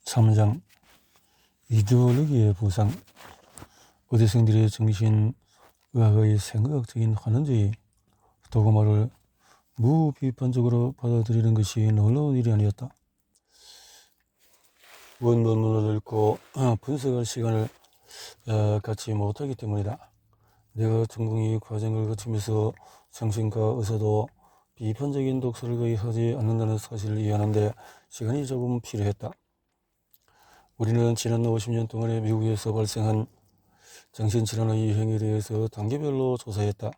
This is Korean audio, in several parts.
3장 이데올로기의 부상. 의대생들의 정신의학의 생의학적인 환원주의 도구말을 무비판적으로 받아들이는 것이 놀라운 일이 아니었다. 원론문을 읽고 분석할 시간을 갖지 못하기 때문이다. 내가 전공의 과정을 거치면서 정신과 의사도 비판적인 독서를 거의 하지 않는다는 사실을 이해하는데 시간이 조금 필요했다. 우리는 지난 50년 동안에 미국에서 발생한 정신질환의 유행에 대해서 단계별로 조사했다.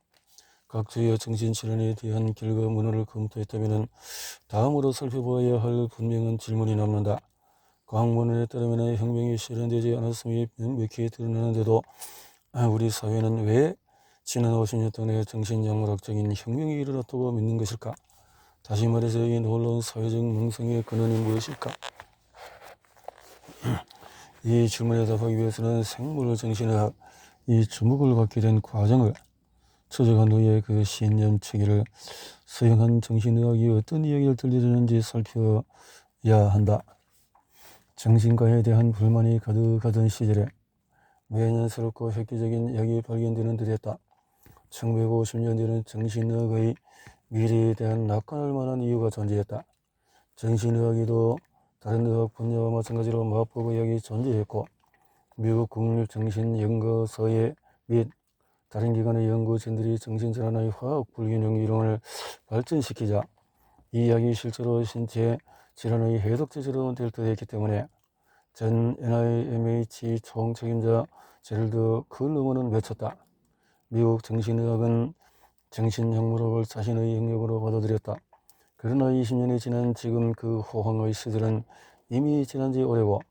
각 주의 정신질환에 대한 결과 문헌을 검토했다면 다음으로 살펴보아야 할 분명한 질문이 남는다. 각 문헌에 따르면 혁명이 실현되지 않았음이 명백히 드러나는데도 우리 사회는 왜 지난 50년 동안에 정신약물학적인 혁명이 일어났다고 믿는 것일까? 다시 말해서 이 놀라운 사회적 몽상의 근원이 무엇일까? 이 질문에 답하기 위해서는 생물정신의학 이 주목을 받게 된 과정을 추적한 후에 그 신념 체계를 서양한 정신의학이 어떤 이야기를 들려주는지 살펴야 한다. 정신과에 대한 불만이 가득하던 시절에 매년 새롭고 획기적인 약이 발견되는 듯했다. 1950년대는 정신의학의 미래에 대한 낙관할 만한 이유가 존재했다. 정신의학에도 다른 의학 분야와 마찬가지로 마법의학이 존재했고 미국 국립정신연구소에 및 다른 기관의 연구진들이 정신질환의 화학 불균형 이론을 발전시키자 이 약이 실제로 신체 질환의 해독제제로 될 듯했기 때문에 전 NIMH 총책임자 제럴드 클루먼은 외쳤다. 미국 정신의학은 정신약물학을 자신의 영역으로 받아들였다. 그러나 20년이 지난 지금 그 호황의 시절은 이미 지난 지 오래고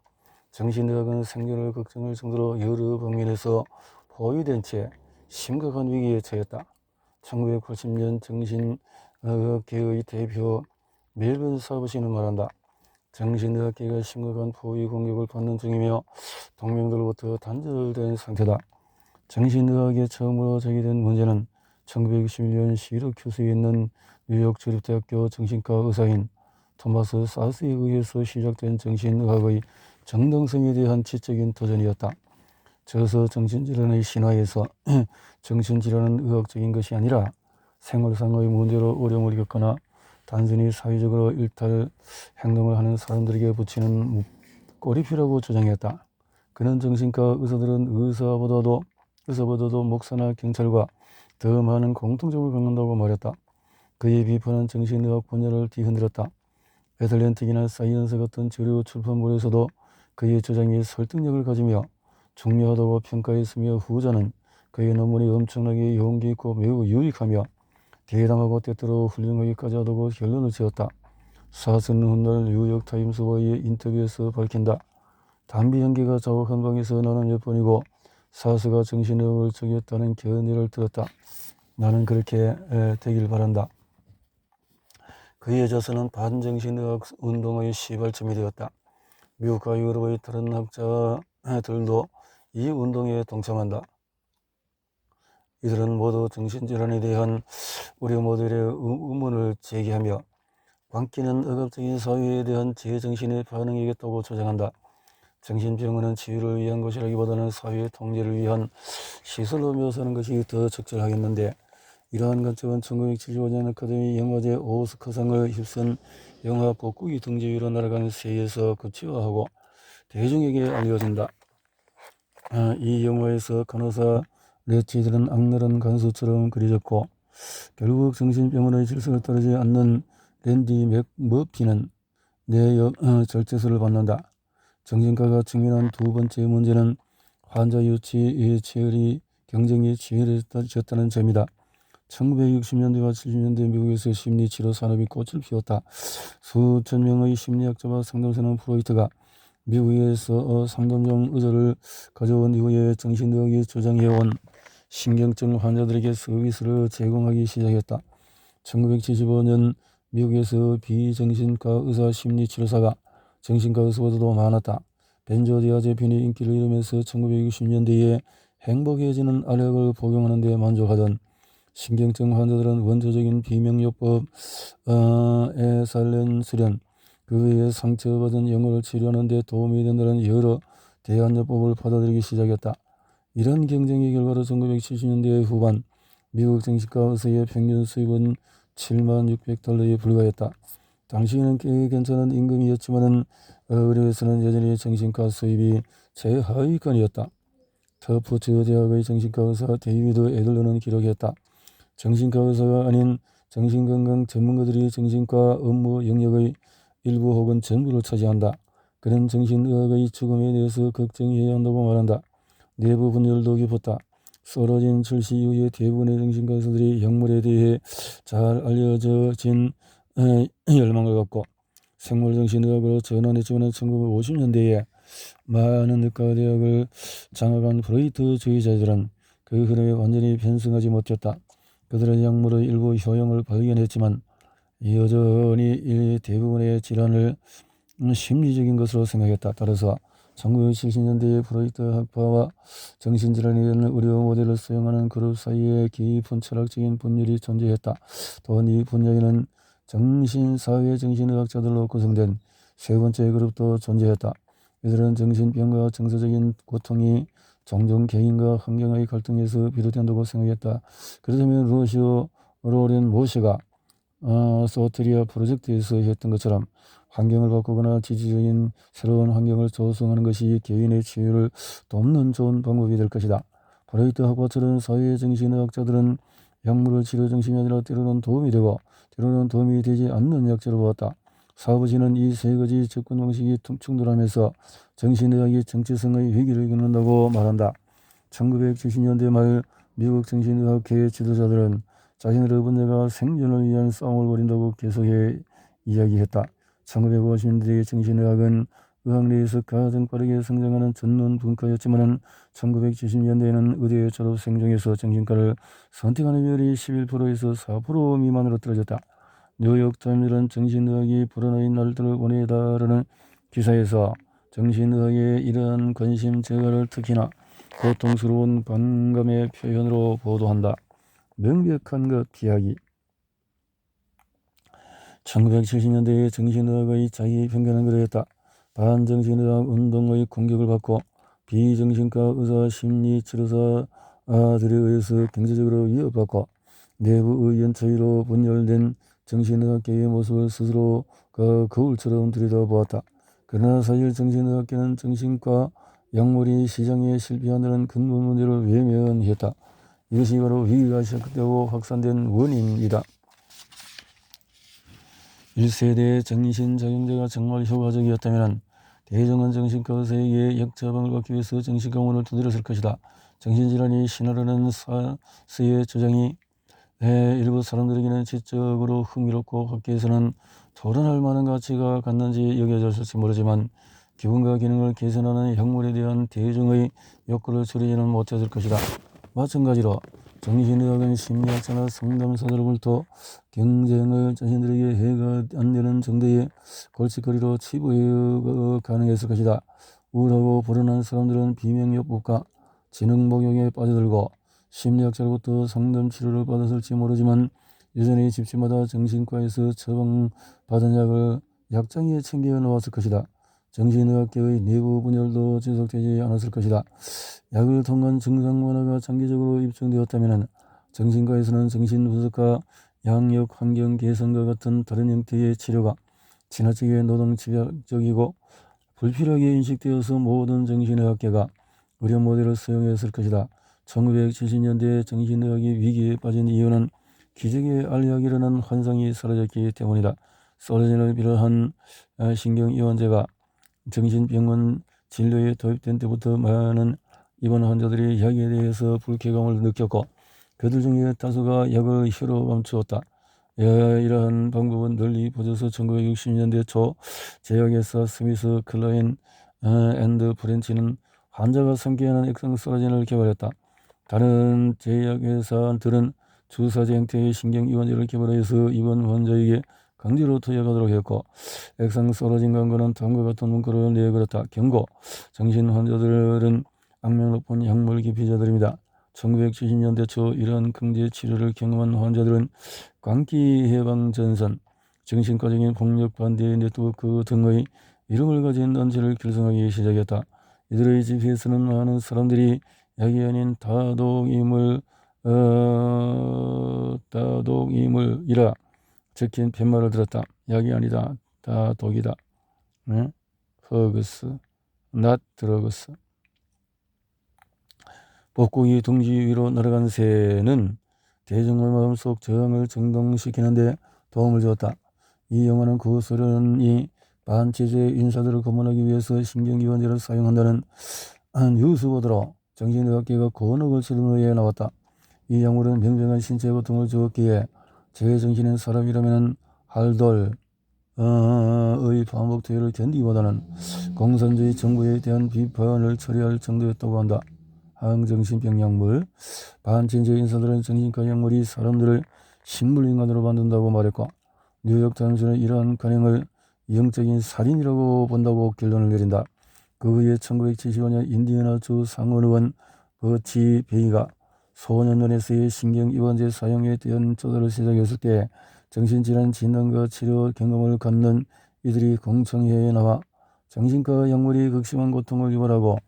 정신의학은 생존을 걱정할 정도로 여러 방면에서 포위된 채 심각한 위기에 처했다. 1980년 정신의학계의 대표 멜빈 사브시는 말한다. 정신의학계가 심각한 포위 공격을 받는 중이며 동맹들로부터 단절된 상태다. 정신의학에 처음으로 제기된 문제는 1961년 시러큐스에 있는 뉴욕 주립대학교 정신과 의사인 토마스 사스에 의해서 시작된 정신의학의 정당성에 대한 지적인 도전이었다. 저서 정신질환의 신화에서 정신질환은 의학적인 것이 아니라 생활상의 문제로 어려움을 겪거나 단순히 사회적으로 일탈 행동을 하는 사람들에게 붙이는 꼬리표라고 주장했다. 그는 정신과 의사들은 의사보다도 목사나 경찰과 더 많은 공통점을 갖는다고 말했다. 그의 비판은 정신의학 분야를 뒤흔들었다. 애틀랜틱이나 사이언스 같은 주류 출판물에서도 그의 주장이 설득력을 가지며 중요하다고 평가했으며 후자는 그의 논문이 엄청나게 용기 있고 매우 유익하며 대담하고 때때로 훌륭하기까지 하다고 결론을 지었다. 사스는 훗날 뉴욕타임스와의 인터뷰에서 밝힌다. 담배 연기가 자욱한 방에서 나는 몇 번이고 사스가 정신의학을 적였다는 견해를 들었다. 나는 그렇게 되길 바란다. 그의 자서는 반정신의학 운동의 시발점이 되었다. 미국과 유럽의 다른 학자들도 이 운동에 동참한다. 이들은 모두 정신질환에 대한 우리 모델의 의문을 제기하며 바뀌는 억압적인 사회에 대한 제정신의 반응이겠다고 주장한다. 정신병원은 치유를 위한 것이라기보다는 사회 통제를 위한 시설로 묘사하는 것이 더 적절하겠는데 이러한 관점은 1975년 아카데미 영화제 오스카상을 휩쓴 영화 복국이 등재 위로 날아가는 새에서 구체화하고 대중에게 알려진다. 이 영화에서 간호사 레치들은 악랄한 간수처럼 그려졌고 결국 정신병원의 질서를 따르지 않는 랜디 맥머피는 절제수를 받는다. 정신과가 직면한 두 번째 문제는 환자 유치의 치열이 경쟁이 치열해졌다는 점이다. 1960년대와 70년대 미국에서 심리치료 산업이 꽃을 피웠다. 수천 명의 심리학자와 상담사는 프로이트가 미국에서 상담용 의자를 가져온 이후에 정신의학이 주장해온 신경증 환자들에게 서비스를 제공하기 시작했다. 1975년 미국에서 비정신과 의사 심리치료사가 정신과 의사보다도 많았다. 벤조디아제핀이 인기를 잃으면서 1960년대에 행복해지는 알약을 복용하는 데 만족하던 신경증 환자들은 원초적인 비명요법 에살렌수련 그 외에 상처받은 영혼을 치료하는 데 도움이 된다는 여러 대안요법을 받아들이기 시작했다. 이런 경쟁의 결과로 1970년대 후반 미국 정신과 의사의 평균 수입은 76,600달러에 불과했다. 당시에는 꽤 괜찮은 임금이었지만 의료에서는 여전히 정신과 수입이 최하위권이었다. 터프츠 대학의 정신과 의사 데이비드 애들러는 기록했다. 정신과 의사가 아닌 정신건강 전문가들이 정신과 업무 영역의 일부 혹은 전부를 차지한다. 그는 정신의학의 죽음에 대해서 걱정해야 한다고 말한다. 내부 분열도 깊었다. 썰어진 출시 이후에 대부분의 정신과 의사들이 약물에 대해 잘 알려진 열망을 갖고 생물정신의학으로 전환했지만 1950년대에 많은 의과대학을 장악한 프로이트주의자들은 그 흐름에 완전히 변성하지 못했다. 그들은 약물의 일부 효용을 발견했지만 여전히 이 대부분의 질환을 심리적인 것으로 생각했다. 따라서 1970년대에 프로이트 학파와 정신질환에 대한 의료 모델을 수용하는 그룹 사이에 깊은 철학적인 분열이 존재했다. 또한 이 분야에는 정신사회정신의학자들로 구성된 세 번째 그룹도 존재했다. 이들은 정신병과 정서적인 고통이 종종 개인과 환경의 갈등에서 비롯된다고 생각했다. 그렇다면 루시오 로렌 모시가 소테리아 프로젝트에서 했던 것처럼 환경을 바꾸거나 지질적인 새로운 환경을 조성하는 것이 개인의 치유를 돕는 좋은 방법이 될 것이다. 프로이트 학파처럼 사회정신의학자들은 약물을 치료 중심이 아니라 때로는 도움이 되고 때로는 도움이 되지 않는 약자로 보았다. 사부지는 이 세 가지 접근 방식이 충돌하면서 정신의학이 정체성의 위기를 겪는다고 말한다. 1970년대 말 미국 정신의학계 지도자들은 자신들의 분야가 생존을 위한 싸움을 벌인다고 계속해 이야기했다. 1950년대의 정신의학은 의학 내에서 가장 빠르게 성장하는 전문 분과였지만 1970년대에는 의대 졸업생 중에서 정신과를 선택하는 비율이 11%에서 4% 미만으로 떨어졌다. 뉴욕타임즈는 정신의학이 불안의 날들을 보내다라는 기사에서 정신의학의 이러한 관심 증가를 특히나 고통스러운 반감의 표현으로 보도한다. 명백한 것 비하기. 1970년대에 정신의학의 자기 편견은 그러했다. 반정신의학 운동의 공격을 받고 비정신과 의사 심리치료사들에 의해서 경제적으로 위협받고 내부 의견 차이로 분열된 정신의학계의 모습을 스스로 거울처럼 들여다보았다. 그러나 사실 정신의학계는 정신과 약물이 시장에 실패한다는 근본 문제를 외면했다. 이것이 바로 위기가 시작되고 확산된 원인이다. 1세대의 정신작용제가 정말 효과적이었다면 대중은 정신과 의사에게 역처방을 받기 위해서 정신병원을 두드렸을 것이다. 정신질환이 신화라는 사스의 주장이 일부 사람들에게는 지적으로 흥미롭고 학계에서는 토론할 만한 가치가 갖는지 여겨졌을지 모르지만 기분과 기능을 개선하는 약물에 대한 대중의 욕구를 줄이지는 못했을 것이다. 마찬가지로 정신의학은 심리학자나 상담사들로부터 경쟁을 자신들에게 해가 안 되는 정도의 골칫거리로 치부해 가능했을 것이다. 우울하고 불안한 사람들은 비명요법과 지능복용에 빠져들고 심리학자로부터 상담치료를 받았을지 모르지만 여전히 집집마다 정신과에서 처방받은 약을 약장에 챙겨 놓았을 것이다. 정신의학계의 내부 분열도 지속되지 않았을 것이다. 약을 통한 증상 완화가 장기적으로 입증되었다면 정신과에서는 정신분석과 양력 환경 개선과 같은 다른 형태의 치료가 지나치게 노동집약적이고 불필요하게 인식되어서 모든 정신의학계가 의료 모델을 사용했을 것이다. 1970년대 정신의학이 위기에 빠진 이유는 기적의 알약이라는 환상이 사라졌기 때문이다. 솔로젠을 비롯한 신경이완제가 정신병원 진료에 도입된 때부터 많은 입원 환자들이 약에 대해서 불쾌감을 느꼈고 그들 중에 다수가 약을 혀로 멈추었다. 이러한 방법은 널리 퍼져서 1960년대 초 제약회사 스미스 클라인 앤드 프렌치는 환자가 삼켜하는 액상솔라젠을 개발했다. 다른 제약회사들은 주사제 형태의 신경이완제를 개발해서 입원 환자에게 강제로 투약하도록 했고 액상솔라젠 광고는 다음과 같은 문구를 내걸었다. 경고! 정신 환자들은 악명 높은 약물 기피자들입니다. 1970년대 초 이러한 강제 치료를 경험한 환자들은 광기 해방 전선, 정신과적인 폭력 반대 네트워크 등의 이름을 가진 단체를 결성하기 시작했다. 이들의 집회에서는 많은 사람들이 약이 아닌 다독임을이라 적힌 팻말을 들었다. 약이 아니다. 다독이다. 응? 허그스, not drugs. 복국이 둥지 위로 날아간 새는 대중의 마음속 저항을 정동시키는데 도움을 주었다. 이 영화는 그 소련이 반체제 인사들을 검문하기 위해서 신경기관제를 사용한다는 뉴스보드로 정신의학계가 곤혹을 치른 후에 나왔다. 이 약물은 명백한 신체 고통을 주었기에 제정신인 사람이라면 할돌의 반복 투여를 견디기보다는 공산주의 정부에 대한 비판을 처리할 정도였다고 한다. 항정신병 약물. 반체제 인사들은 정신과 약물이 사람들을 식물인간으로 만든다고 말했고, 뉴욕타임스는 이러한 간행을 영적인 살인이라고 본다고 결론을 내린다. 그 후에 1975년 인디애나주 상원의원 버치 베이가 소년원에서의 신경이완제 사용에 대한 조사를 시작했을 때 정신질환 진단과 치료 경험을 갖는 이들이 공청회에 나와 정신과 약물이 극심한 고통을 유발하고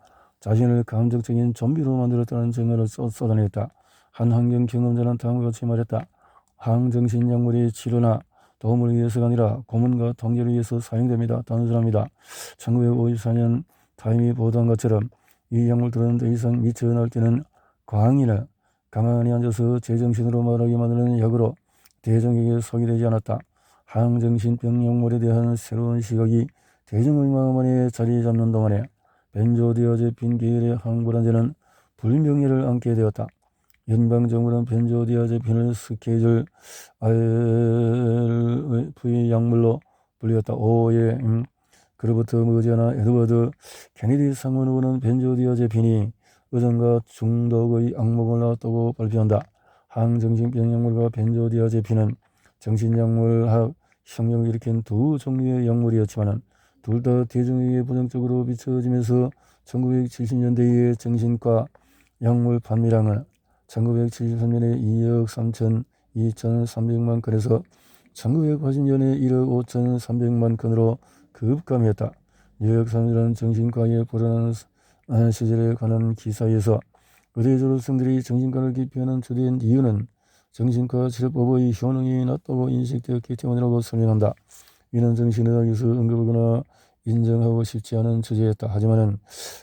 자신을 감정적인 좀비로 만들었다는 증언을 쏟아냈다. 한 환경 경험자는 다음과 같이 말했다. 항정신 약물이 치료나 도움을 위해서가 아니라 고문과 통제를 위해서 사용됩니다. 단순합니다. 1954년 타임이 보도한 것처럼 이 약물들은 더 이상 미쳐 날뛰는 광인을 가만히 앉아서 제정신으로 말하게 만드는 약으로 대중에게 소개되지 않았다. 항정신병 약물에 대한 새로운 시각이 대중의 마음 안에 자리 잡는 동안에 벤조디아제핀 계열의 항불안제는 불명예를 안게 되었다. 연방정부는 벤조디아제핀을 스케줄 RV 약물로 불렸다. 오예. 그로부터 머지않아 에드워드 케네디 상원 의원은 벤조디아제핀이 의존과 중독의 악몽을 낳았다고 발표한다. 항정신병 약물과 벤조디아제핀은 정신약물학 혁명을 일으킨 두 종류의 약물이었지만 둘 다 대중에게 부정적으로 비춰지면서 1970년대의 정신과 약물 판매량은 1973년에 2억 3천 2,300만 건에서 1980년에 1억 5,300만 건으로 급감했다. 뉴욕 사람들은 정신과에 불안한 시절에 관한 기사에서 의대 졸업생들이 정신과를 기피하는 주된 이유는 정신과 치료법의 효능이 낮다고 인식되었기 때문이라고 설명한다. 이는 정신의학에서 언급하거나 인정하고 싶지 않은 주제였다. 하지만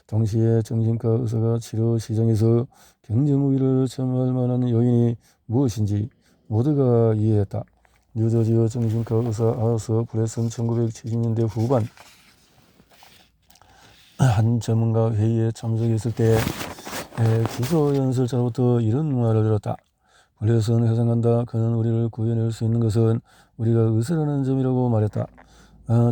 동시에 정신과 의사가 치료 시장에서 경쟁 우위를 점할 만한 요인이 무엇인지 모두가 이해했다. 뉴저지의 정신과 의사 아서 브레슨 1970년대 후반 한 전문가 회의에 참석했을 때 기소 연설자로부터 이런 말을 들었다. 블레스는 회상한다. 그는 우리를 구해낼 수 있는 것은 우리가 의사라는 점이라고 말했다.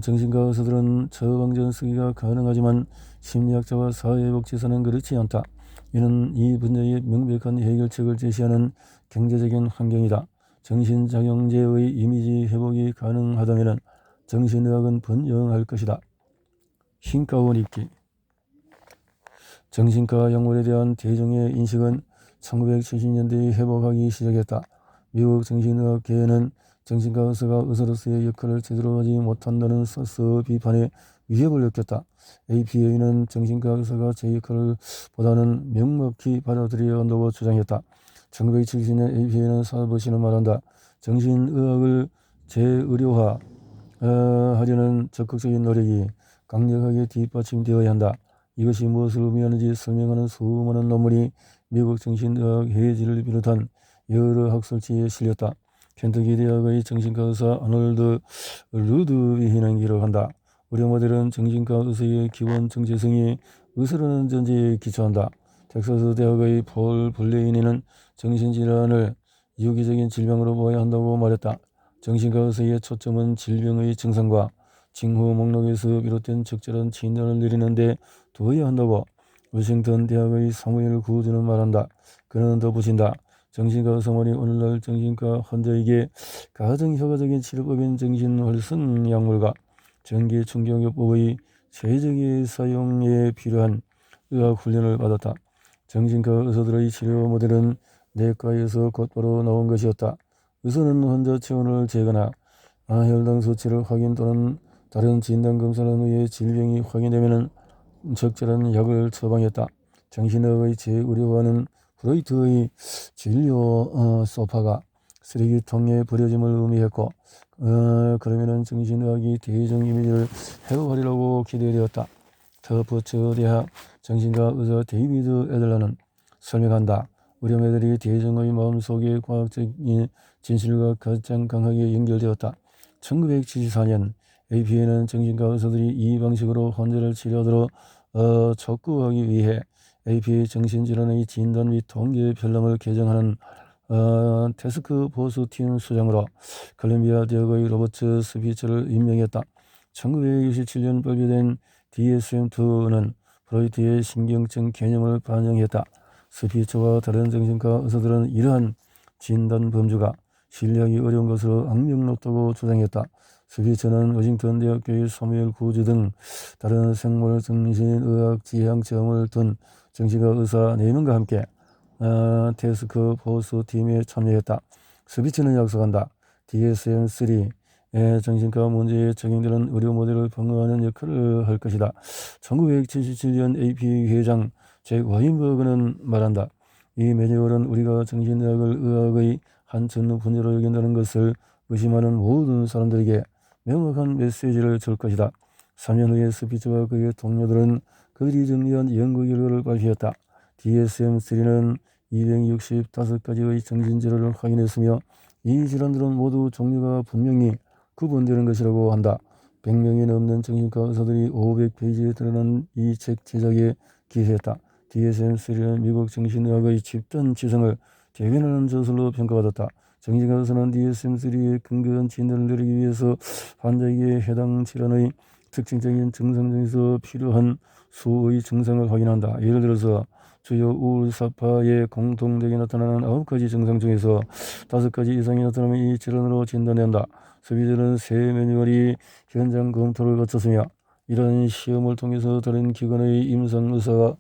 정신과 의사들은 처방전 쓰기가 가능하지만 심리학자와 사회복지사는 그렇지 않다. 이는 이 문제의 명백한 해결책을 제시하는 경제적인 환경이다. 정신작용제의 이미지 회복이 가능하다면 정신의학은 번영할 것이다. 흰 가운 입기. 정신과 약물에 대한 대중의 인식은 1970년대에 회복하기 시작했다. 미국 정신의학계에는 정신과 의사가 의사로서의 역할을 제대로 하지 못한다는 서서 비판의 위협을 느꼈다. APA는 정신과 의사가 제 역할을 보다는 명확히 받아들여야 한다고 주장했다. 1970년 APA는 사부시는 말한다. 정신의학을 재의료화 하려는 적극적인 노력이 강력하게 뒷받침되어야 한다. 이것이 무엇을 의미하는지 설명하는 수많은 논문이 미국 정신의학 회의지를 비롯한 여러 학술지에 실렸다. 켄터키 대학의 정신과 의사 아놀드 루드위히는 기록한다. 우리 모델은 정신과 의사의 기본 정체성이 의사라는 전제에 기초한다. 텍사스 대학의 폴 블레이니는 정신질환을 유기적인 질병으로 보아야 한다고 말했다. 정신과 의사의 초점은 질병의 증상과 징후 목록에서 비롯된 적절한 진단을 내리는 데 두어야 한다고 워싱턴 대학의 사무엘 구즈는 말한다. 그는 덧붙인다. 정신과 의사만이 오늘날 정신과 환자에게 가장 효과적인 치료법인 정신활성 약물과 전기 충격요법의 최적의 사용에 필요한 의학 훈련을 받았다. 정신과 의사들의 치료 모델은 내과에서 곧바로 나온 것이었다. 의사는 환자 체온을 재거나 혈당 수치를 확인 또는 다른 진단 검사를 한 후에 질병이 확인되면 적절한 약을 처방했다. 정신의학의 제의료와는 프로이트의 진료 소파가 쓰레기통에 버려짐을 의미했고 그러면은 정신의학이 대중 이미지를 해로하리라고 기대되었다. 터프츠 대학 정신과 의사 데이비드 애들러는 설명한다. 의료매들이 대중의 마음속에 과학적인 진실과 가장 강하게 연결되었다. 1974년 APA는 정신과 의사들이 이 방식으로 환자를 치료하도록 촉구하기 위해 APA 정신질환의 진단 및 통계 별람을 개정하는 태스크 포스 팀 수장으로 콜롬비아 대학의 로버트 스피처를 임명했다. 1967년 발표된 DSM-2는 프로이트의 신경증 개념을 반영했다. 스피처와 다른 정신과 의사들은 이러한 진단 범주가 신뢰하기 어려운 것으로 악명 높다고 주장했다. 스피처는 워싱턴 대학교의 사무엘 구즈 등 다른 생물 정신의학 지향 체험을 둔 정신과 의사 4명과 함께 태스크 포스 팀에 참여했다. 스피처는 약속한다. DSM-3 정신과 문제에 적용되는 의료 모델을 방어하는 역할을 할 것이다. 1977년 APA 회장 잭 와인버그는 말한다. 이 매뉴얼은 우리가 정신의학을 의학의 한 전후 분야로 여긴다는 것을 의심하는 모든 사람들에게 명확한 메시지를 줄 것이다. 3년 후에 스피처와 그의 동료들은 그들이 정리한 연구 결과를 발표했다. DSM-3는 265가지의 정신질환을 확인했으며 이 질환들은 모두 종류가 분명히 구분되는 것이라고 한다. 100명이 넘는 정신과 의사들이 500페이지에 드러난 이 책 제작에 기여했다. DSM-3는 미국 정신의학의 집단 지성을 대변하는 저술로 평가받았다. 정신과 의사는 DSM-3에 근거한 진단을 내리기 위해서 환자에게 해당 질환의 특징적인 증상 중에서 필요한 수의 증상을 확인한다. 예를 들어서 주요 우울사파에 공통되게 나타나는 9가지 증상 중에서 5가지 이상이 나타나면 이 질환으로 진단된다. 스피처는 새 매뉴얼이 현장 검토를 거쳤으며 이런 시험을 통해서 다른 기관의 임상의사가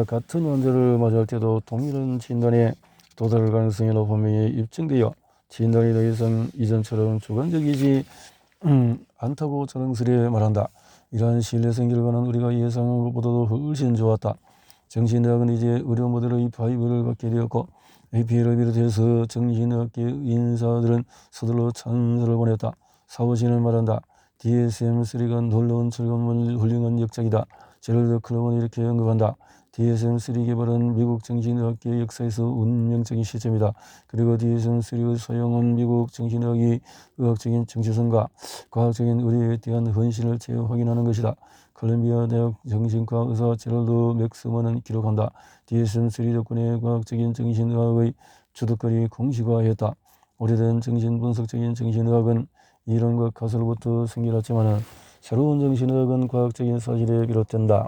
같은 환자를 맞이할 때도 동일한 진단에 도달할 가능성이 높음이 입증되어 진단이 더 이상 이전처럼 주관적이지 않다고 자랑스레 말한다. 이러한 신뢰성 결과는 우리가 예상한 것보다도 훨씬 좋았다. 정신의학은 이제 의료 모델의 바이블을 갖게 되었고 APA를 비롯해서 정신의학계 인사들은 서둘러 찬사를 보냈다. 사오신은 말한다. DSM-3가 놀라운 즐거움을 훌륭한 역작이다. 제럴드 클럽은 이렇게 언급한다. DSM-3 개발은 미국 정신의학계 역사에서 운명적인 시점이다. 그리고 DSM-3의 사용은 미국 정신의학이 의학적인 정체성과 과학적인 의료에 대한 헌신을 재확인하는 것이다. 콜롬비아 대학 정신과 의사 제럴드 맥스먼은 기록한다. DSM-3 덕분에 과학적인 정신의학의 주도권이 공식화했다. 오래된 정신분석적인 정신의학은 이론과 가설로부터 생겨났지만 새로운 정신의학은 과학적인 사실에 비롯된다.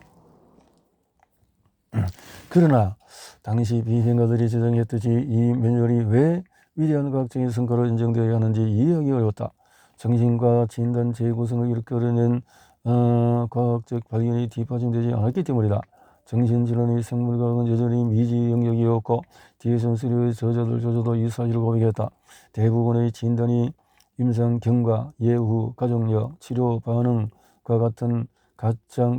그러나 당시 비평가들이 제정했듯이 이 매뉴얼이 왜 위대한 과학적인 성과로 인정되어야 하는지 이해하기 어려웠다. 정신과 진단 재구성을 이끌어낸 과학적 발견이 뒷받침되지 않았기 때문이다. 정신질환의 생물과학은 여전히 미지 영역이었고 DSM-3의 저자도 이 사실을 고백했다. 대부분의 진단이 임상 경과, 예후, 가족력, 치료 반응과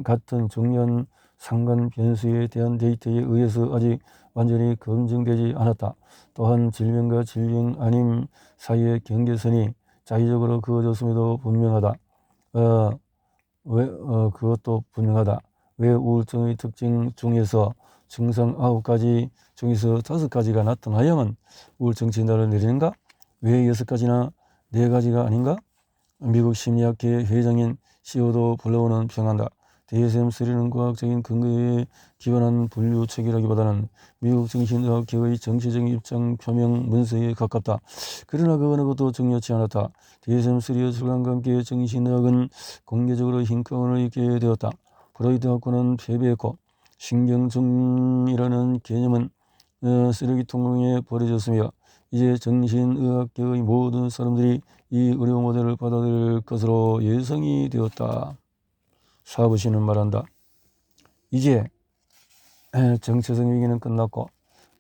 같은 중요한 상관 변수에 대한 데이터에 의해서 아직 완전히 검증되지 않았다. 또한 질병과 질병 아님 사이의 경계선이 자의적으로 그어졌음에도 분명하다. 그것도 분명하다. 왜 우울증의 특징 중에서 증상 9가지 중에서 5가지가 나타나야만 우울증 진단을 내리는가? 왜 6가지나 4가지가 아닌가? 미국 심리학회 회장인 시오도 블로우는 평한다. DSM-3는 과학적인 근거에 기반한 분류 체계라기보다는 미국 정신의학계의 정치적인 입장 표명 문서에 가깝다. 그러나 그 어느 것도 중요치 않았다. DSM-3의 출간과 함께 정신의학은 공개적으로 흰가운을 입게 되었다. 프로이트 학과는 패배했고 신경증이라는 개념은 쓰레기통에 버려졌으며 이제 정신의학계의 모든 사람들이 이 의료 모델을 받아들일 것으로 예상이 되었다. 사부시는 말한다. 이제 정체성 위기는 끝났고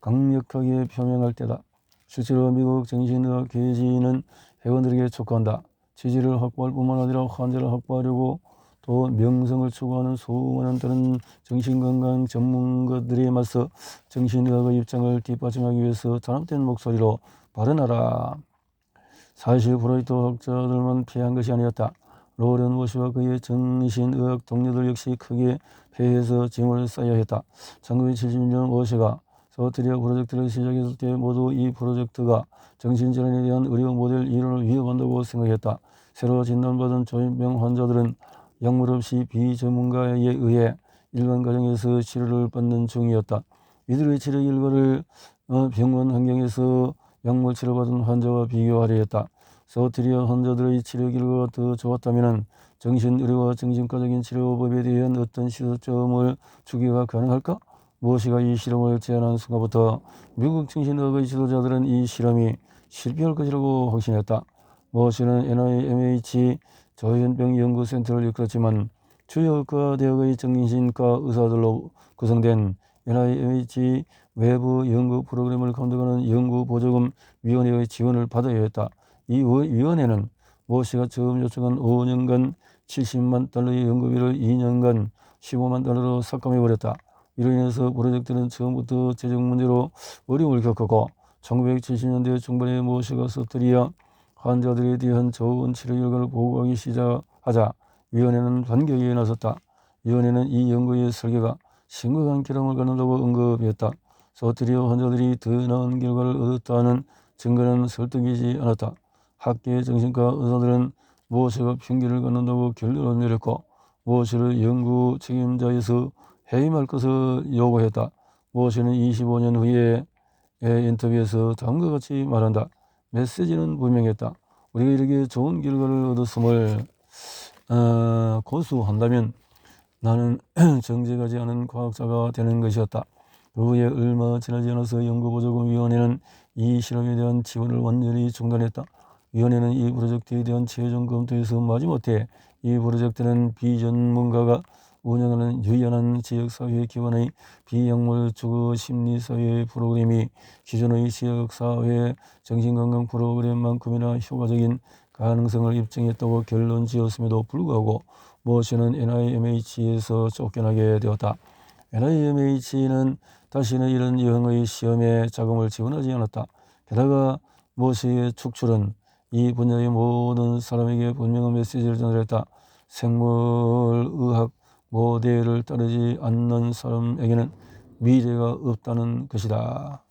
강력하게 표명할 때다. 실제로 미국 정신의학 계지는 회원들에게 촉구한다. 지지를 확보할 뿐만 아니라 환자를 확보하려고 또 명성을 추구하는 수많은 다른 정신건강 전문가들에 맞서 정신의학의 입장을 뒷받침하기 위해서 단합된 목소리로 발언하라. 사실 프로이트 학자들만 피한 것이 아니었다. 로렌 워시와 그의 정신의학 동료들 역시 크게 패해서 짐을 쌓여야 했다. 1970년 워시가 서트리아 프로젝트를 시작했을 때 모두 이 프로젝트가 정신질환에 대한 의료 모델 이론을 위협한다고 생각했다. 새로 진단받은 조현병 환자들은 약물 없이 비전문가에 의해 일반 가정에서 치료를 받는 중이었다. 이들의 치료 결과를 병원 환경에서 약물 치료받은 환자와 비교하려 했다. 서트리아 환자들의 치료 결과가 더 좋았다면 정신의료와 정신과적인 치료법에 대한 어떤 시사점을 주기가 가능할까? 모시가 이 실험을 제안한 순간부터 미국 정신의학의 지도자들은 이 실험이 실패할 것이라고 확신했다. 모시는 NIMH 조현병 연구센터를 이끌었지만 주요 의과대학의 정신과 의사들로 구성된 NIMH 외부 연구 프로그램을 감독하는 연구보조금위원회의 지원을 받아야 했다. 이 위원회는 모시가 처음 요청한 5년간 70만 달러의 연구비를 2년간 15만 달러로 삭감해버렸다. 이로 인해서 프로젝트는 처음부터 재정 문제로 어려움을 겪었고 1970년대 중반에 모시가 서트리아 환자들에 대한 좋은 치료 결과를 보고하기 시작하자 위원회는 반격에 나섰다. 위원회는 이 연구의 설계가 심각한 결함을 갖는다고 언급했다. 서트리아 환자들이 더 나은 결과를 얻었다는 증거는 설득이지 않았다. 학계 정신과 의사들은 모시가 핑계를 갖는다고 결론을 내렸고 모시를 연구 책임자에서 해임할 것을 요구했다. 모시는 25년 후에 인터뷰에서 다음과 같이 말한다. 메시지는 분명했다. 우리가 이렇게 좋은 결과를 얻었음을 고수한다면 나는 정직하지 않은 과학자가 되는 것이었다. 그 후에 얼마 지나지 않아서 연구보조금위원회는 이 실험에 대한 지원을 완전히 중단했다. 위원회는 이 프로젝트에 대한 최종 검토에서 마지못해 이 프로젝트는 비전문가가 운영하는 유연한 지역사회 기반의 비약물 주거 심리사회 프로그램이 기존의 지역사회 정신건강 프로그램만큼이나 효과적인 가능성을 입증했다고 결론 지었음에도 불구하고 모시는 NIMH에서 쫓겨나게 되었다. NIMH는 다시는 이런 유형의 시험에 자금을 지원하지 않았다. 게다가 모시의 축출은 이 분야의 모든 사람에게 분명한 메시지를 전달했다. 생물의학 모델을 따르지 않는 사람에게는 미래가 없다는 것이다.